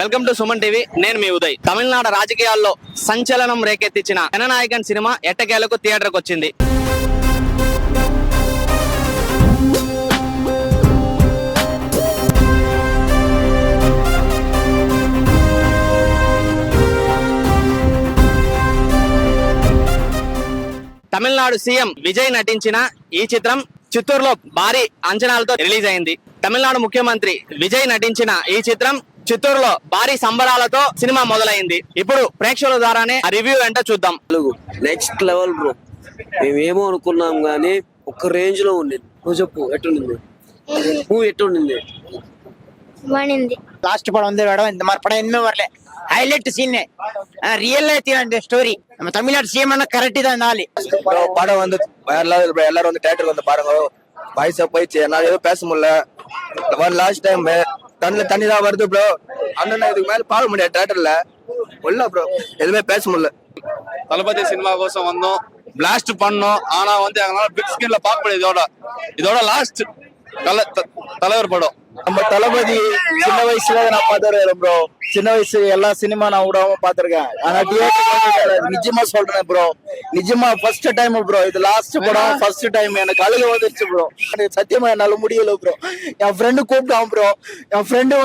Welcome to Suman TV. నేను మీ ఉదయ్. తమిళనాడు రాజకీయాల్లో సంచలనం రేకెత్తించిన జననాయకన్ సినిమా ఎట్టకేలకు థియేటర్కి వచ్చింది. తమిళనాడు సీఎం విజయ్ నటించిన ఈ చిత్రం చిత్తూరులో భారీ అంచనాలతో రిలీజ్ అయింది. తమిళనాడు ముఖ్యమంత్రి విజయ్ నటించిన ఈ చిత్రం చిత్తూరులో భారీ సంబరాలతో సినిమా మొదలైంది. ఇప్పుడు ప్రేక్షకుల ద్వారానే రివ్యూ ఏంటో చూద్దాం. Next level bro. మేమేమో అనుకున్నాం గానీ ఒక రేంజ్ లో ఉంది. నువ్వు చెప్పు ఎట్లుంది మూవీ? ఎట్లుంది? லாஸ்ட் படம் வந்து இந்த மாதிரி படம் எதுவுமே வரல. ஹைலைட் சீன் ரியல் இந்த ஸ்டோரி. நம்ம தமிழ்நாடு சிஎம் கரெக்ட் தான். நாலு படம் வந்து எல்லாரும் வந்து தியேட்டருக்கு வந்து பாருங்க. வயசா போயிடுச்சு, என்னால எதுவும் பேச முடியல. லாஸ்ட் டைம் கண்ணுல தண்ணி தான் வருது ப்ரோ. அண்ணன் இதுக்கு மேல பார்க்க முடியாது தியேட்டர்ல. இல்ல ப்ரோ, எதுவுமே பேச முடியல. தளபதி சினிமா கோசம் வந்தோம், பிளாஸ்ட் பண்ணோம். ஆனா வந்து எங்களால பிக் ஸ்கிரீன்ல பார்க்க முடியாது. இதோட லாஸ்ட் தலைவர் படம். நம்ம தளபதி சின்ன வயசுல நான் பாத்துருக்கேன் ப்ரோ. சின்ன வயசு எல்லா சினிமா நான் விடாம பாத்திருக்கேன். ஆனா தியேட்டர் நிஜமா சொல்றேன் ப்ரோ, நிஜமா ஃபர்ஸ்ட் டைம் ப்ரோ. இது லாஸ்ட் படம், ஃபர்ஸ்ட் டைம். எனக்கு அழுக வந்துருச்சு ப்ரோ. சத்தியமா என்னால முடியல ப்ரோ. என் ஃப்ரெண்டு கூப்பிட்டான் ப்ரோ. என் ஃப்ரெண்டு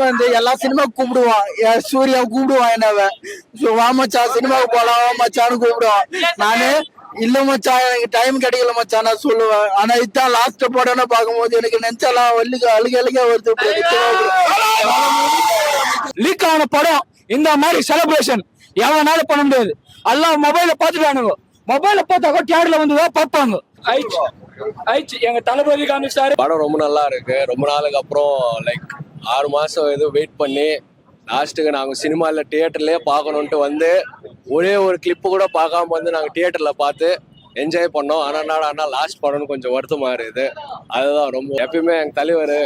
வந்து எல்லா சினிமாவுக்கு கூப்பிடுவான். சூர்யா கூப்பிடுவான் என்னவ. வாமச்சா சினிமாவுக்கு போலாம் வாமச்சான்னு கூப்பிடுவான். நானு இல்ல மச்சான் எனக்கு டைம் கிடைக்கல மச்சான் நான் சொல்லுவேன். ஆனா இதான் லாஸ்ட் படம்னு பாக்கும்போது எனக்கு நெஞ்சாலாம் அழுக வருது. லீக் ஆன படம் இந்த மாதிரி செலிப்ரேஷன் எவனால பண்ண முடியாது. எல்லாம் மொபைல பாத்துட்டானுங்க. மொபைல பார்த்தாக்க தியேட்டர்ல வந்துதான் பார்ப்பாங்க. எங்க தளபதி காமிச்சாரு. படம் ரொம்ப நல்லா இருக்கு. ரொம்ப நாளுக்கு அப்புறம் லைக் 6 மாசம் எதுவும் வெயிட் பண்ணி லாஸ்ட்டுக்கு நாங்கள் சினிமாவில் தியேட்டர்லேயே பார்க்கணுன்ட்டு வந்து ஒரே ஒரு கிளிப்பு கூட பார்க்காம வந்து நாங்கள் தியேட்டரில் பார்த்து என்ஜாய் பண்ணோம். ஆனால் லாஸ்ட் படம்னு கொஞ்சம் வருத்தமாக இருக்குது. அதுதான் ரொம்ப எப்பயுமே எங்கள் தலைவர்